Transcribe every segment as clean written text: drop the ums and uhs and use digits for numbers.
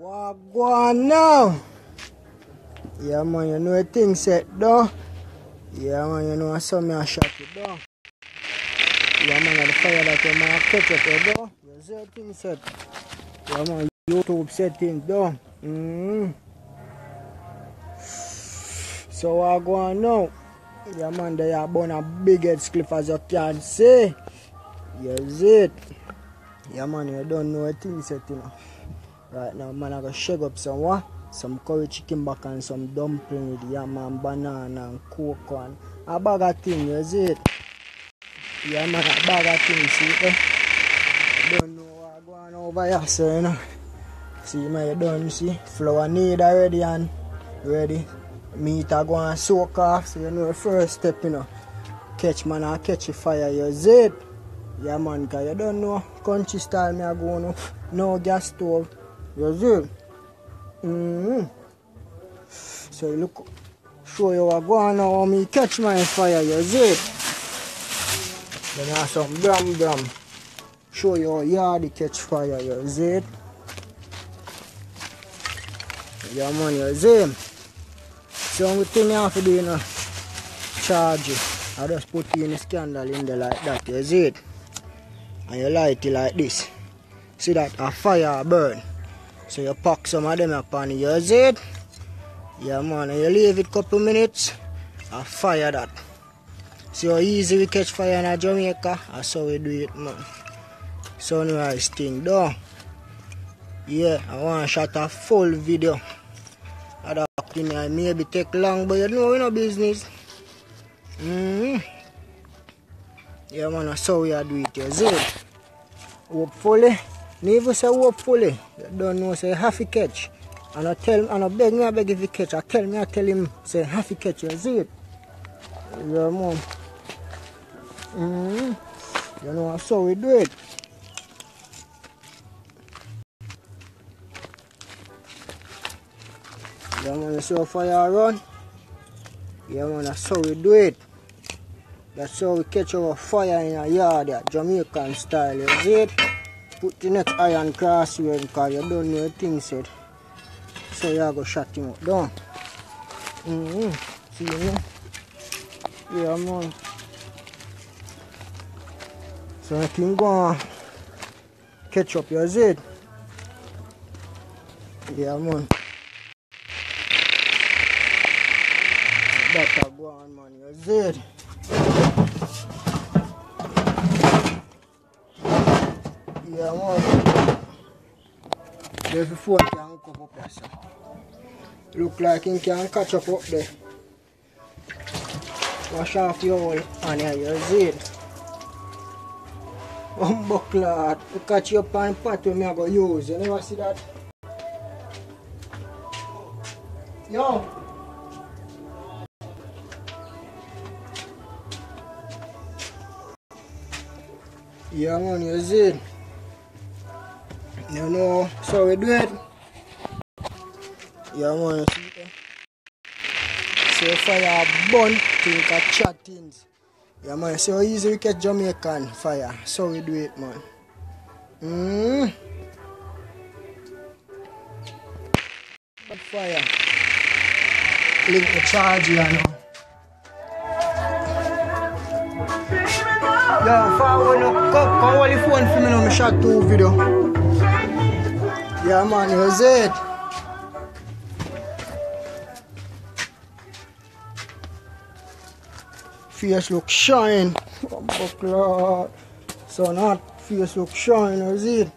What go on now? Yeah man, you know the thing set though. Yeah man, you know I saw me a shot it though. Yeah man, the fire that you man catch up there though. You see the thing set. Yeah man, YouTube settings though. So what go on now? Yeah man, they are born a big head cliff as you can see. You see it. Yeah man, you don't know the thing set you know. Right now man, I go shake up some what? Some curry chicken back and some dumpling with yam and banana and cocoa and a bag of thing, you see it? Yeah man, a bag of things, see it? You don't know what going on over here, so you know. See man, you don't see? Flour need already and ready. Meat are going to soak off, so you know the first step, you know. Catch man and catch a fire, you see it? Yeah man, cause you don't know country style me are going on. No gas stove, you see it? So look, show you what going on how me catch my fire, you see it? Then I have some bram. Show you how yardy catch fire, you see it? Yeah man, you see it? So only thing you have to do, you know, charge it. I just put in the candle in there like that, you see it? And you light it like this. See that a fire burn. So you pack some of them up and you see it? Yeah man, and you leave it a couple minutes and fire that. See how easy we catch fire in Jamaica? That's how we do it man. Sunrise thing though. Yeah, I want to shot a full video. That thing maybe take long, but you know we no business. Yeah man, that's how we do it, you see it? Hopefully, never say hopefully, you don't know say have to catch. And I beg if you catch, I tell him say have to catch, you see it? Yeah man. You know that's how we do it. Yeah man, you see how fire run? Yeah man, that's how we do it. That's how we catch our fire in a yard, yeah, Jamaican style, you see it? Put the next iron crossway because you don't know the thing said. So you go shut him up down. See you know? Yeah man. So I can go and catch up, you see it? Yeah man. That go on man, you see it? Yeah man. There's a phone can come up there, sir. Look like he can catch up there. Wash off your hole and here, you see it? Buckler, to catch you up on pot when I go use. You never see that? Yo! Yeah man, you see it? You know, so we do it. Yeah man, you see it? So fire burn, think of chat things. Yeah man, so easy we catch Jamaican fire. So we do it man. But fire. Link the charge here now. Yo, forward no, come hold the phone for me now, I shot 2 video. Yeah man, you see it? Face look shine. Oh, buckler. So not face look shine, you see it?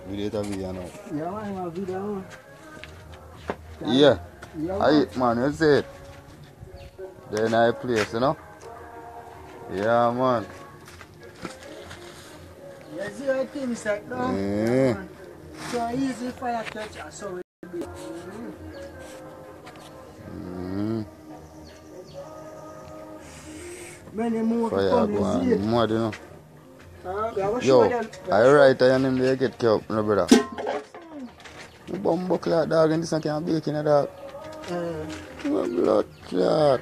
Video now. Yeah man, my video. Yeah. I man, you see it? Then I place, you know? Yeah man. You see how things like that? Yeah. So easy fire catch, so we do it. Many more fire come go to see it. mad, you know? Yo, I write I name they get kept, no brother. You bum buckler dog and this one can't bake in a dog. My blood clot.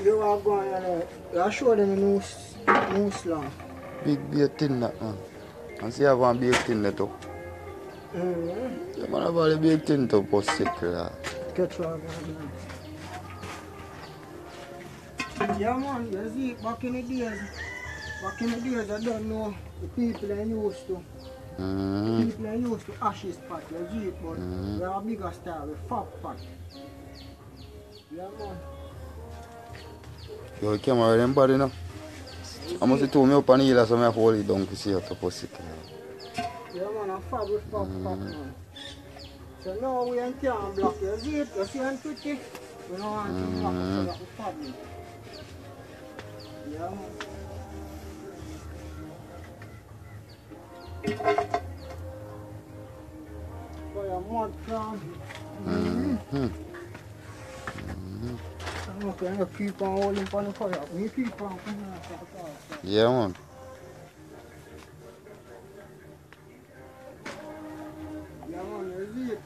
You are going on you show them the new slang. Big beer tin that man. And see I have one big tin that too. Yeah, man, I've got a big tin to post sick. Catch one. Yeah man, you see back in the days, I don't know the people I used to. People are used to ashes pot, you see it, but we have a bigger style with fat pot. Yeah, man. Yo, camera them body now. I must have me up on the hill so I hold it down to see how to post it. Yeah, man, a fat with fat pot, man. So now we ain't can block, you see it, you see it pretty? We don't want to block it so that we fat it. Yeah, man. For your mud can. Okay, you keep on holding on the fire. You keep on coming out of the fire. Yeah, man. Yeah, man, you see it.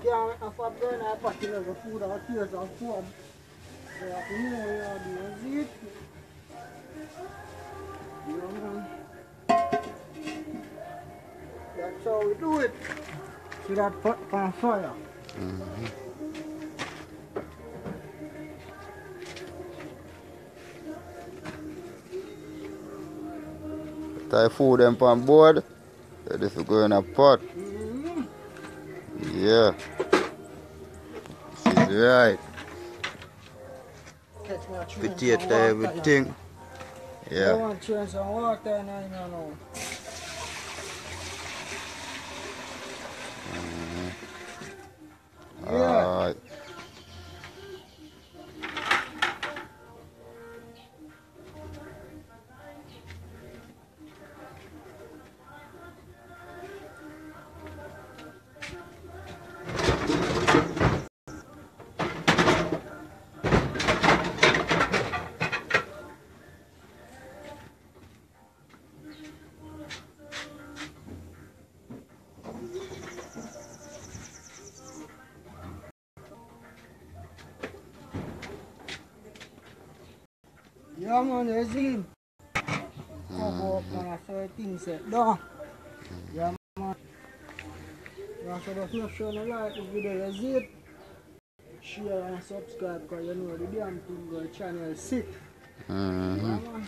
Can't have a burn a pot in the food or tears or food. So you have to know where you see it. Yeah, man. That's how we do it. See that pot on fire. Tie food them on board. Ready to go in a pot. Yeah. This is right. Potato everything. Yeah. I want to change some water in there now. Yeah. Alright. Yeah, man, you see him. Cover up, man, I saw the thing set down. Yeah, man. Yeah, so just make sure you like the video, you see it. Share and subscribe, because you know the damn thing go channel sick. Yeah, man.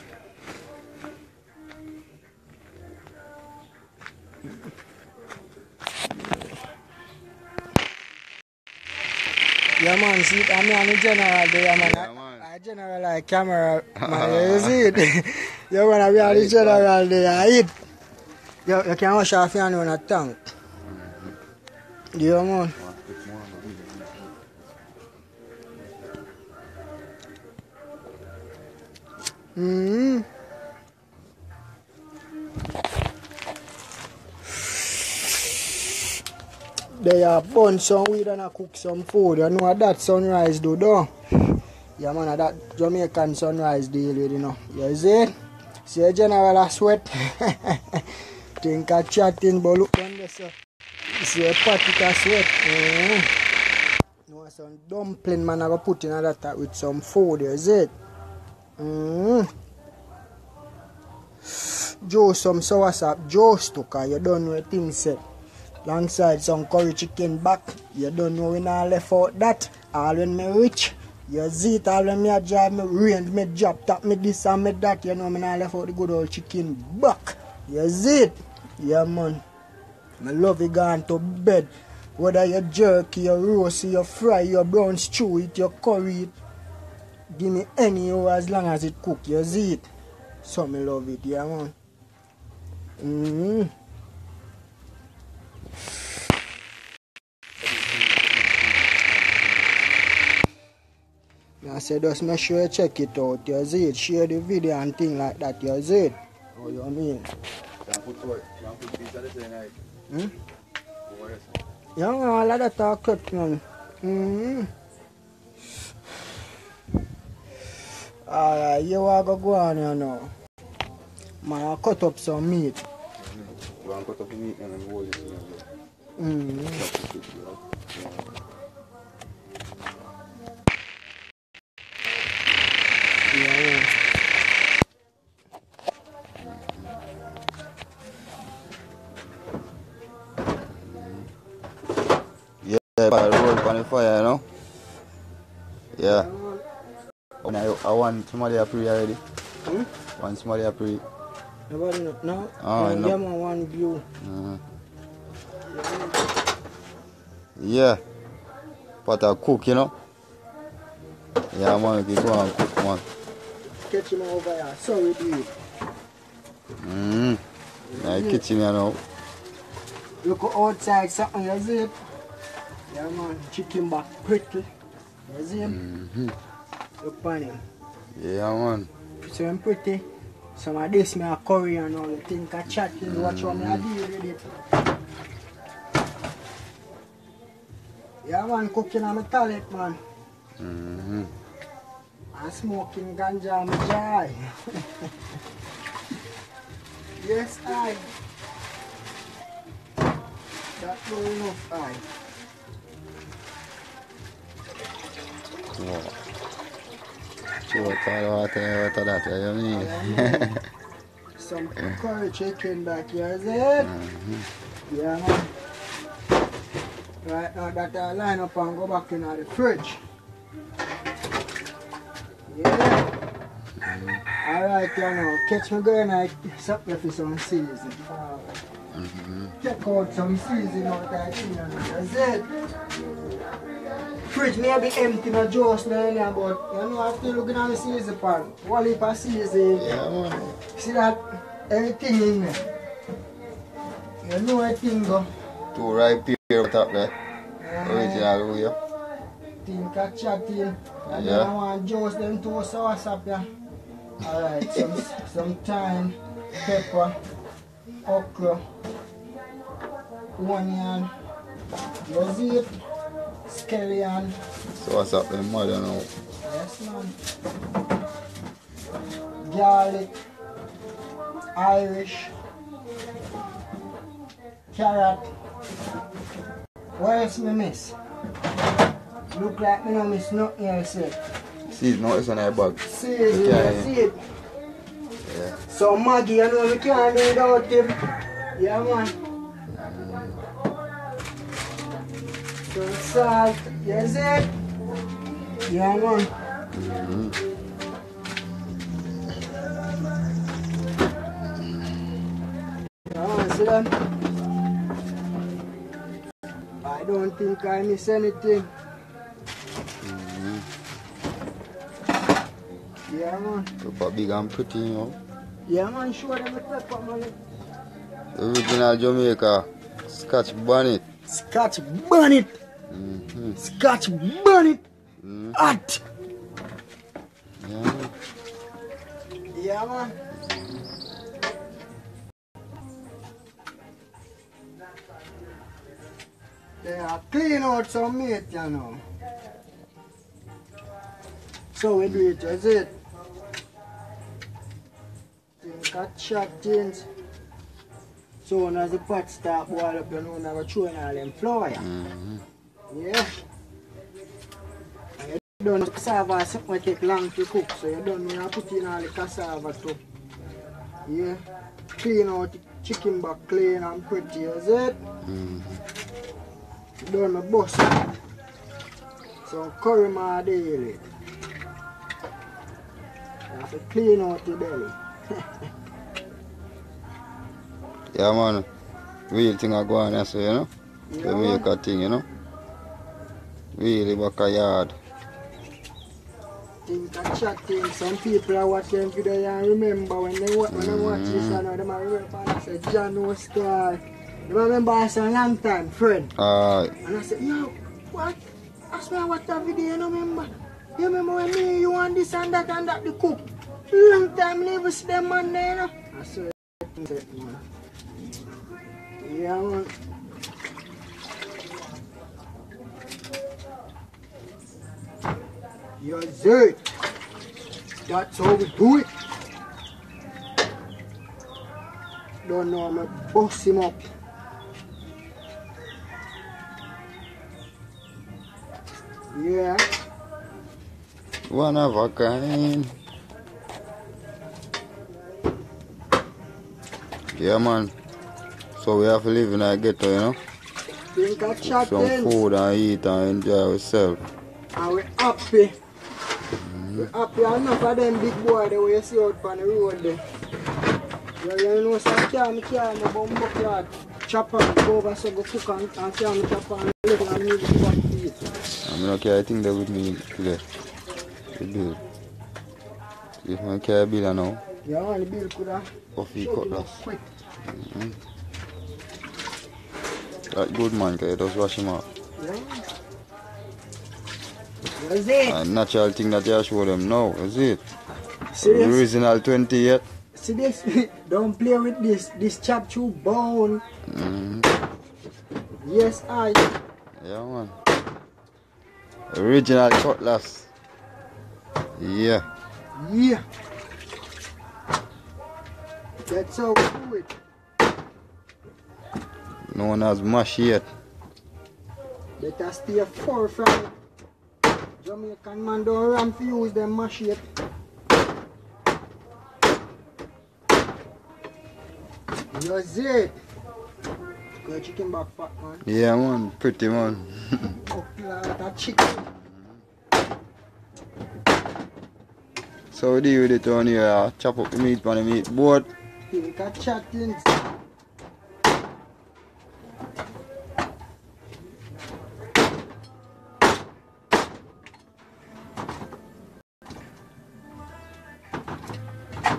Yeah, man, see it, I'm in general there, man. Yeah, man. I general like camera, man, you see it? Yeah, man, we are the general there, I eat. You can wash off your hand on a tank. Yeah, man. They have burn some weed and cook some food. You know what that sunrise do, though? Yeah, man, that Jamaican sunrise deal with, you know. You see? See a general a sweat. Think of chatting, but look down there, sir. You see a particle sweat. You know, some dumpling, man, I go put in that with some food, you see? Juice some soursop, juice too, cause you don't know what things set. Alongside some curry chicken back, you don't know when I left out that. All when me rich, you see it, all when me a drive, me range, me job top, me this and me that, you know, me I left out the good old chicken back. You see it? Yeah, man. I love it going to bed. Whether you jerky, you roast, you fry, you brown stew it, you curry it. Give me any hour as long as it cook, you see it? So me love it, yeah, man. I said just make sure you check it out, you see it, share the video and thing like that, you see it? Oh, you mean? Yeah, man, all of that are cooked, man. Alright, you want to go on here now. Man, I'll cut up some meat. You want to cut up the meat and then hold it in your Yeah, roll on the fire, you know? Yeah. I want somebody up here already. Want somebody up here. Nobody know. No? Oh, no. Yeah, man, one blue. Yeah. But I cook, you know? Yeah, man, keep going and cook, man. Catch him over here. Sorry, dude. Yeah, kitchen, you know. Look outside something, you see it? Yeah, man, chicken back pretty. You see him? Look on him. Yeah, man. So him pretty. Some of this me a curry and all. You think I chat, you watch what me a deal with it. Yeah, man, cooking on my toilet, man. And smoking ganja on my jar. Yes, I. That's good enough, I. Wow. What that, you mean? Some curry chicken back here, is it? Yeah, man. Right now that I line up and go back in the fridge. Yeah. Alright, you know, catch me going like something for some season. Check out some season out there, you know. That's it. Fridge may be empty, no juice, no anything, but you know, I'm still looking at the season pan. One heap of season. Yeah, man. See that? Everything in there. You know everything go. Two ripe pear top there. Original way. Think of chatting. And Yeah. then I want juice them two sauce up there. Alright, some thyme, pepper, okra, onion, you see it? Scallion. So what's up in mother now? Yes, man. Garlic, Irish, carrot. What else me miss? Look like me no miss nothing else yet. See, no, it's on that bag. See it, Yeah. see it. Yeah. So Maggie, you know we can't do without him. Yeah, man. Some salt, you see it? Yeah, man. Yeah, man, see that? I don't think I miss anything. Yeah, man. Pepper big and pretty, you know. Yeah, man, show them the pepper, man. Original Jamaica. Scotch bonnet. Scotch bonnet. Scotch bonnet. Hot. Yeah, man. Yeah, man. They are clean out some meat, you know. So we do it, is it? Think of chop things. So when as the pot start boil up, you know, now we're throwing all them flour. Yeah. And you don't know cassava something take long to cook, so you don't know put in all the cassava too. Yeah. Clean out the chicken back clean and pretty, is it? You don't know bust it. So curry my daily. You have to clean out the belly. Yeah, man. Real thing I go on, so, you know. Yeah, The Jamaica thing, you know. Really backyard. Think of chatting. Some people are watching video and remember when they watch this, you know, they might remember and I say, John no star. You remember us a long time, friend. And I said, yo, what? That's why I watch that video, you know, remember? You remember when me, you want this and that the cook? Long time never see them man there, you know? I said, man. Yeah, man. Yes, it. That's how we do it. Don't know, I'm gonna bust him up. Yeah. One of a kind. Yeah, man. So we have to live in a ghetto, you know. Think of chat some food and eat and enjoy ourselves. And we're happy. We're happy enough of them big boy that we see out on the road there. You know, so I can't bumbo cloth. Chop and go over so go cook and can't chop and live and need to go and eat. I'm not carry thing there with me today. The bill. If I carry a bill now. Yeah, man, the bill could have Coffee cutlass. quick. That good man, can you just wash him off. Yeah. That's it. A natural thing that you show them now, is it? See this? Original 20 yet. See this? Don't play with this. This chop through bone. Yes, I. Yeah, man. Original cutlass. Yeah. Yeah. That's how we do it. No one has mash yet. Better stay far from it. Jamaican man don't run for use them mash yet. That's it. Good chicken back fat, man. Yeah, man. Pretty, man. Oh, like a chicken. So we do with it on here. Chop up the meat on the meat board. Think of chatting.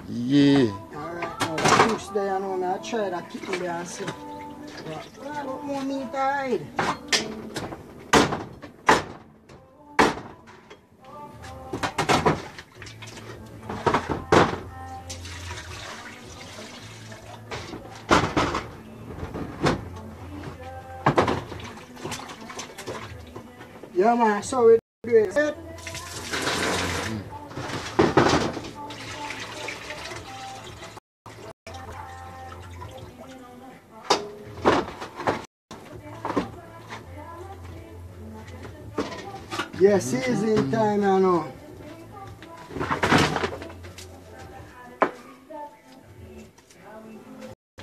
Yeah. Alright, now push there, you know, I try that kitten there and see. But what more meat I hide? Yeah, man, so we do it. Yeah, season time, you know.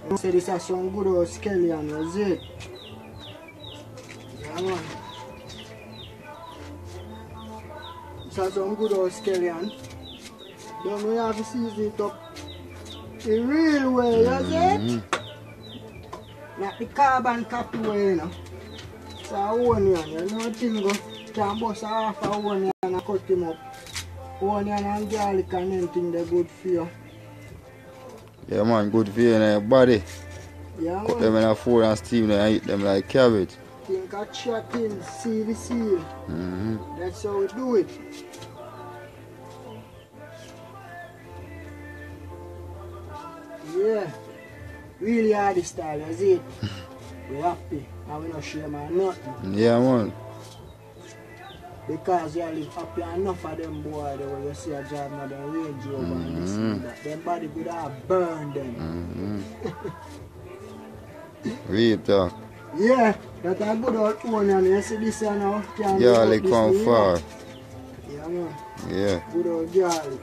You say this is some good old scallion, is it? Yeah, man. This is some good old scallion. Then we have to season it up the real way, is it? Not the carbon copy way, you know. It's a onion, you know, thing go. Can bust half a onion and cut him up. Onion and garlic and anything they're good for you. Yeah, man, good for you in your body. Yeah, Cut them in a food and steam them and eat them like cabbage. Think of chicken, seal the seal. That's how we do it. Yeah. Really hard style, is it? We're happy and we not shame or nothing. Yeah, man. Because you live happy enough of them boy the way you see a job now they range over and they see that. Them body could have burned them. Real talk. Yeah, that's a good old onion. You see this one now? Garlic come far. Yeah, man. Yeah. Good old garlic.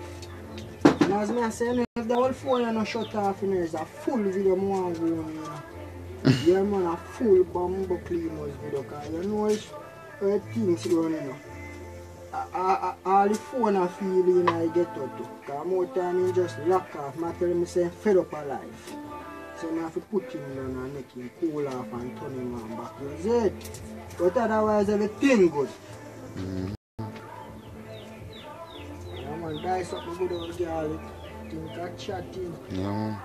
And as I say, if the whole phone you know, shut off, you know, it's a full video more going on, you know. Yeah, man, a full bamboo cleaners video. Because you know it's things going, you know. All the phone I feel in I get out to. Because more time you just lock off. I tell him say fed up of life. So I have to put him down and make him cool off and turn him on back. That's it. But otherwise everything good. Yeah, man, dice up the good old garlic. Think of chatting. Yeah.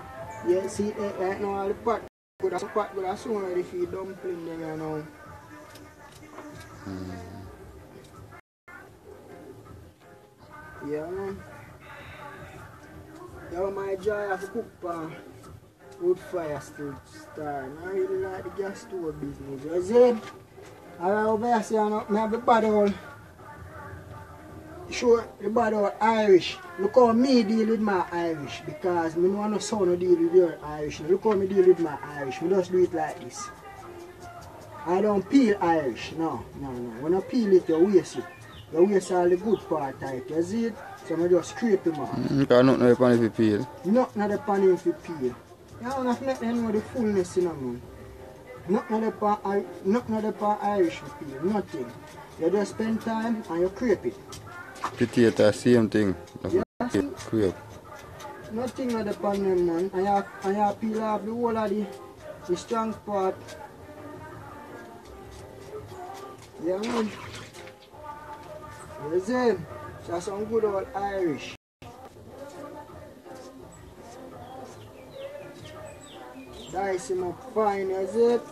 Yeah, see right now all the pot good as soon ready for your dumpling them, you know. Yeah, man. Yeah, my joy of cook pan. Wood fire still start. I really like the gas stove business. You see it? Alright, over here, see, you know, I have the body all. Show the body all Irish. Look how me deal with my Irish. Because I don't want to sound deal with your Irish. Look how me deal with my Irish. We just do it like this. I don't peel Irish. No. When I peel it, you waste it. You waste all the good part of it. You see it? So I just scrape them off. Because nothing upon if you peel. Nothing on the pan if you peel. You don't have to make them know the fullness in them, man. Nothing of the pan Irish peel, nothing. You just spend time and you crepe it. Potato, same thing. Yeah, Crepe. nothing of the pan them, man. And you peel off the whole of the strong part. Yeah, man. You see? That's some good old Irish. Dice him up fine, is it?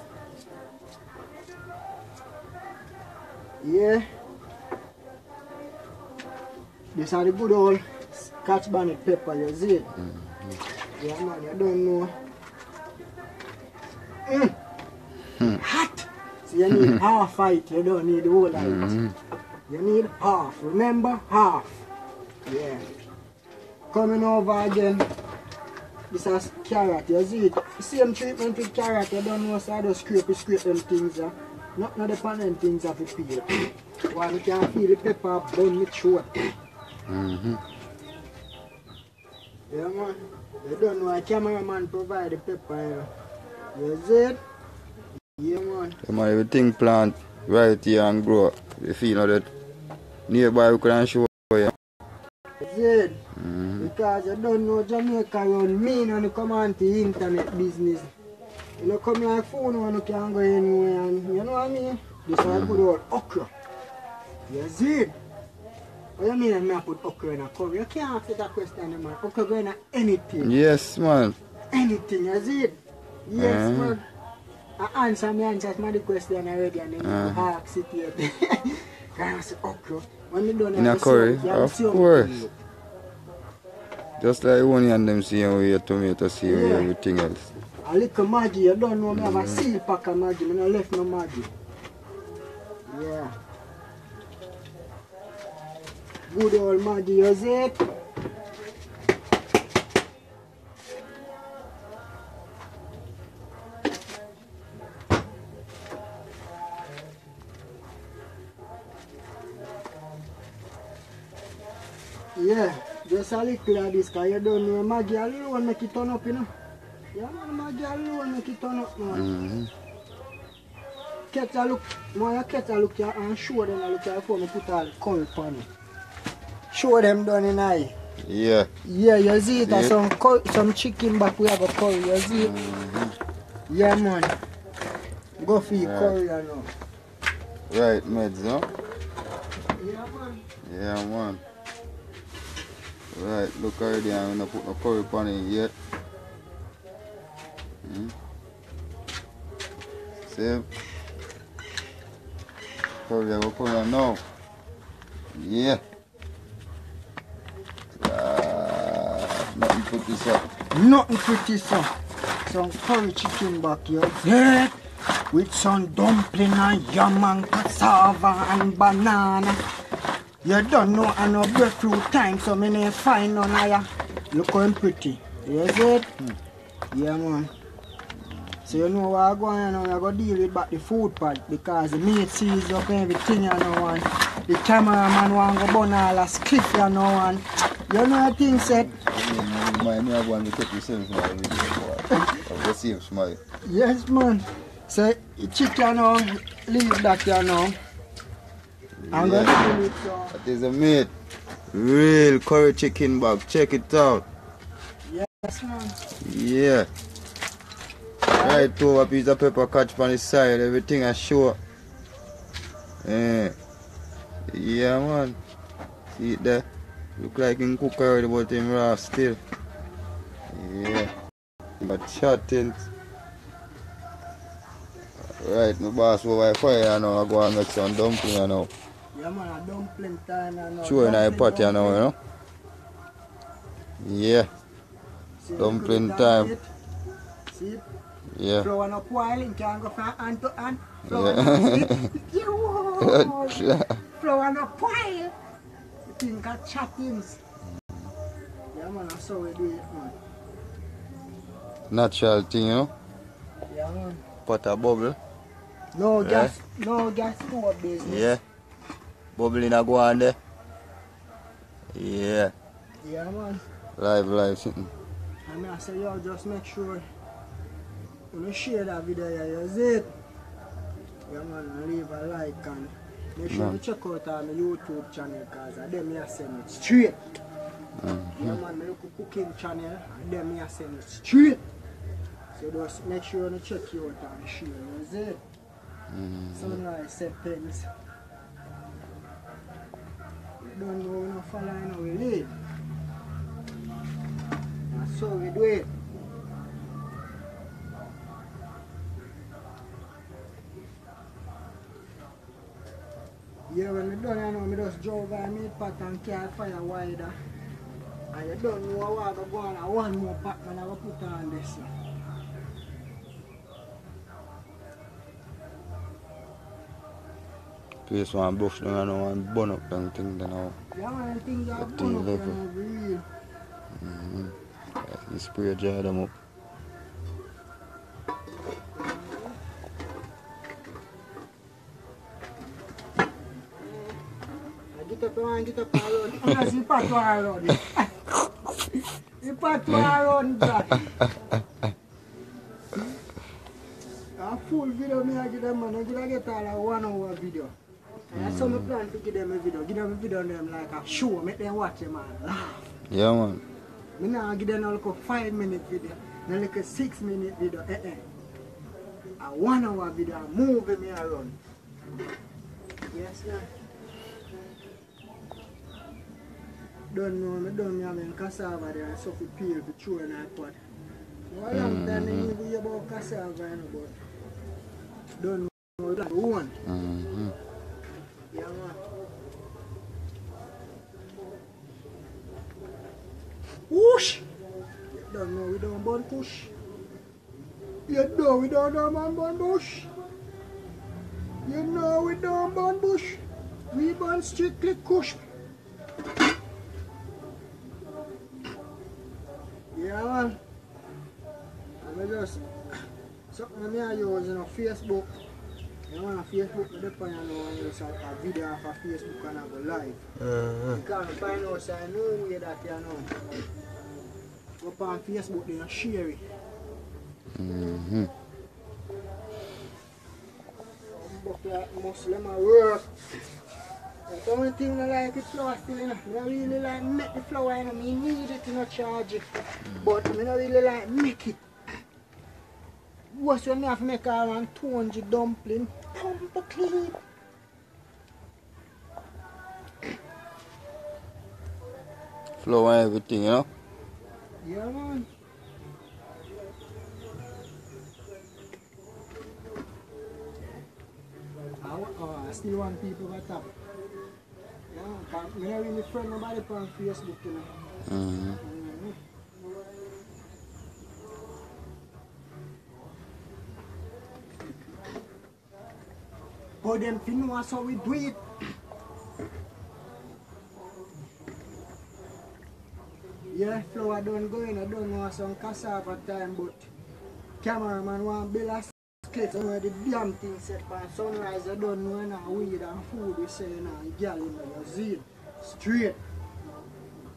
Yeah. This are the good old Scotch bonnet pepper, you see it? Yeah, man, you don't know. Hot! So you need half fight, you don't need the whole of it. You need half, remember? Half. Yeah. Coming over again. This is carrot, you see it? Same treatment with carrot, you don't know, so I just scrape them things. Not the pan and things have to peel. While you can feel the pepper burn me throat. Yeah, man. You don't know, a cameraman provide the pepper. You see it? Yeah, man. Yeah, man, everything plant right here and grow. You feel that nearby we can show you. That's it. Because you don't know Jamaica around me and you come on to internet business. You know, come like phone when you can go anywhere and you know what I mean? This is a good old okra. You see it? What you mean I put okra in a curry? You can't ask that question, man. Okra go in anything. Yes, man. Anything, you see it? Yes, man. I answer the question already and then you ask it yet. Can I say okra? When you done In a curry? Of course. Just like onion them see and your tomato see and everything else. A little Maggi, you don't know me have a seal pack of Maggi, I don't left no Maggi. Yeah. Good old Maggi, you see it? Yeah, just a little of this, because you don't know Maggi alone make it turn up, you know. Yeah, man, Maggi alone make it turn up, man. Catch a look, man, you catch a look and show them a look before I put all the curry on it. Show them done in eye. Yeah. Yeah, you see it, see some chicken back we have a curry, you see it? Yeah, man. Go for your curry, you know. Right, meds, no? Yeah, man. Yeah, man. Right, look already, I'm going to put no curry on it yet. See? Curry, I will put on now. Yeah. Nothing pretty, sir. Nothing pretty, sir. Some curry chicken back here. Yeah. With some dumpling and yam and cassava and banana. You don't know I know breadfruit time, so I need find none of ya. Look how pretty. You see it? Yeah, man. So you know what I'm going on, I go deal with back the food part because the meat sees up everything, you know, and the cameraman want to burn all the cliff, you know, and you know what thing said? I want to take the same smile with the same smile. Yes, man. So the chicken, leave that, you know. I'm going to do it, so. That is a meat. Real curry chicken bag. Check it out. Yes, man. Yeah. Right over a piece of pepper catch on the side. Everything I show. Yeah. Yeah, man. See it there? Look like him cook already, but him raw still. Yeah. But chatting. Right, my boss over fire now. I go and make some dumpling, you know. Yeah, man, a dumpling time, you know. Sure, in a pot, you know. Yeah. See, Dumpling time. See? Yeah. Flour no boil, you can go from hand to hand. Flour Flour no boil. You think of chattings. Yeah, man, that's how we do it, man. Natural thing, you know. Yeah, man. Pot a bubble. No gas, no gas for business. Yeah. Bubbling a go on there. Yeah. Yeah, man. Live sitting. I mean, I say, yo, just make sure when you share that video, you see it. Yeah, man, and leave a like and make sure you check out my YouTube channel because them I send it straight. Yeah, man, I look at cooking channel and them I send it straight. So just make sure you check you out and share, you see it. Sunrise set things. You don't know no following how we live. And so we do it. Yeah, when I done, you know, I just drove by meat pot and carry fire wider. And you don't know what I go on and one more pot and I go put on this. Place one bush down and one burn up and thing then now. Yeah, man, things are burn up and real. You spray jar them up. Get up around. Unless you pat around. You pat around that. A full video me I give them man. I could get all a 1 hour video. And that's how I plan to give them a video. Give them a video on them like a show. Make them watch them and laugh. Yeah, man. I now give them like a 5-minute video. Then like a 6-minute video. A 1 hour video. Moving me around. Yes, sir. Don't know, I don't know having cassava there and so for peel to throw in that pot. For a long time I knew you about cassava, but don't know that one. Yeah, man. Whoosh! You don't know we don't burn kush. You know we don't know man burn bush. You know we don't burn bush. We burn strictly kush. Yeah, man. I just something I use on Facebook. You know, on Facebook, I depend on a video off of Facebook and I go live. You can't find out, so I know way that you know. Up on Facebook, they share it. But like Muslim at work. The only thing I like is flour still, you know. I don't really like make the flour, you know. I need it, you know, charge it. But I don't really like make it. What's when I have to make around 200 dumpling? Pump clean. Flour and everything, you know? Yeah, man. I still want people to tap. Yeah, I don't really friend nobody on Facebook, you know. But them thing was how we do it. Yeah, flour don't go in, I don't know some cassava time, but cameraman want build a clip. So the damn thing set for Sunrise, I don't know now weed and food we say now, girl in the zeal. Straight.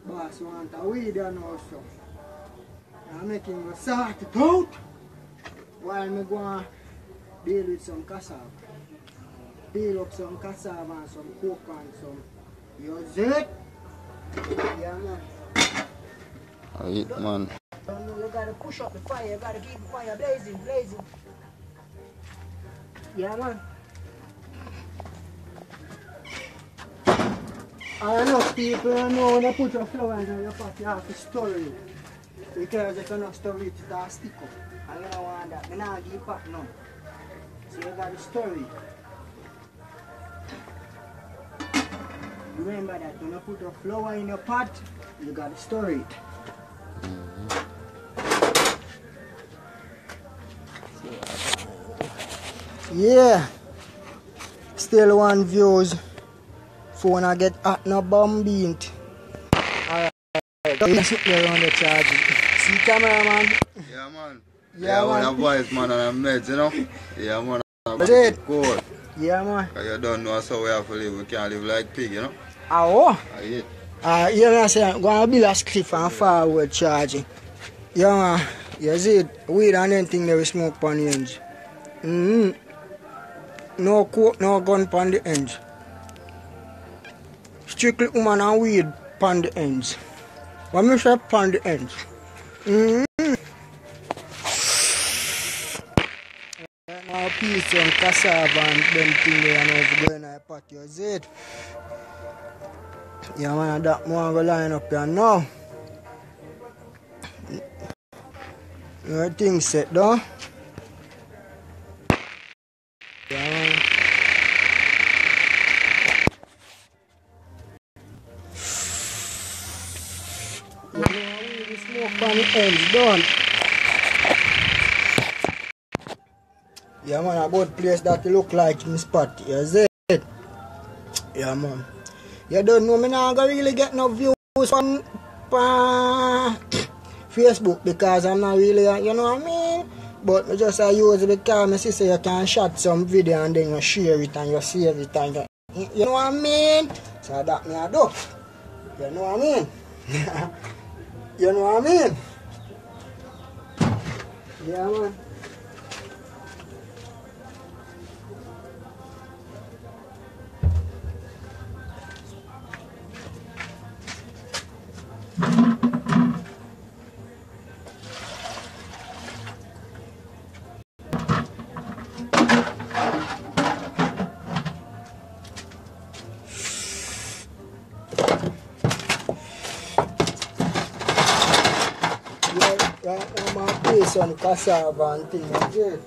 Boss want a weed and also. I'm making go sort it out while I go and deal with some cassava. Peel up some cassava and some coke and some. You see it? Yeah, man. I eat, man. You gotta push up the fire, you gotta keep the fire blazing. Yeah, man. I know people know when you put your flour in your pot, you have to stir it. Because if you don't stir it, it'll stick up. And you don't want that. I don't give pot now. So you gotta stir it. Remember that when you put your flour in your pot, you gotta stir it. Yeah. Still one views. Phone I get hot no bombing. Alright. Don't sit there on the charge. See cameraman? Yeah, man. Yeah, man. When a voice, man, and I'm meds, you know? Yeah, man. That's it. Cool. Yeah, man. Because you don't know how we have to live. We can't live like pig, you know? Oh. I eat. Yeah, I say, I'm going to build a cliff and forward charging. Yeah, man. You see it? Weed and anything that we smoke on the ends. No coke, no gun on the ends. Strictly woman and weed on the ends. What me say on the ends? Now peas and cassava and them thing there and over going in the pot, you see it? Yeah man, that one go line up here now. Everything set down. Yeah man. You know we smoke on the ends done. Yeah man, a good place that look like in spot, you see it? Yeah man. You don't know me now gonna really get no views on Facebook because I'm not really, you know what I mean? But I just use it because I see say you can shot some video and then you share it and you save it and you know what I mean? So that me I do. You know what I mean? You know what I mean? Yeah man. Right now I'm play some cassava and things, okay?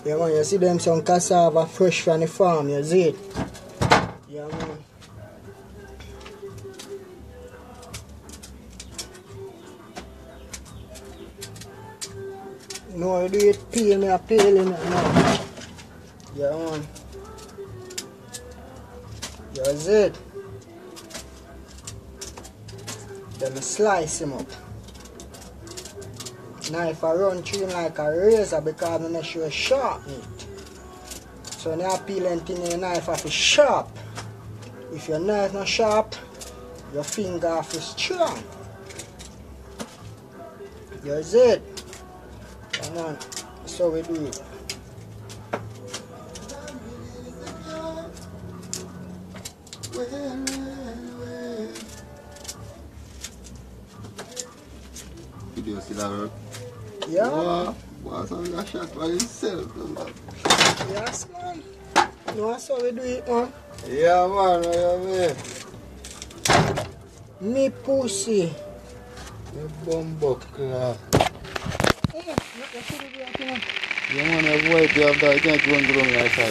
Yeah man, you see them some cassava fresh from the farm, you see it? Yeah man. No, you do it peel me, I peel in it now. Yeah man. You see it? Then I slice him up. Knife I run through him like a razor because I make sure sharpen it. So now I peel anything in the knife off is sharp. If your knife not sharp, your finger off is strong. You see it? Come on, that's how we do it. Video still out. Yeah. Wow, so we got shot by himself. Yes man. No, that's how we do it man. Yeah man, what you mean? Me pussy. Me bumbo clap. Yeah, what you do that, you know? Yeah man, avoid you have that, you can't run like that.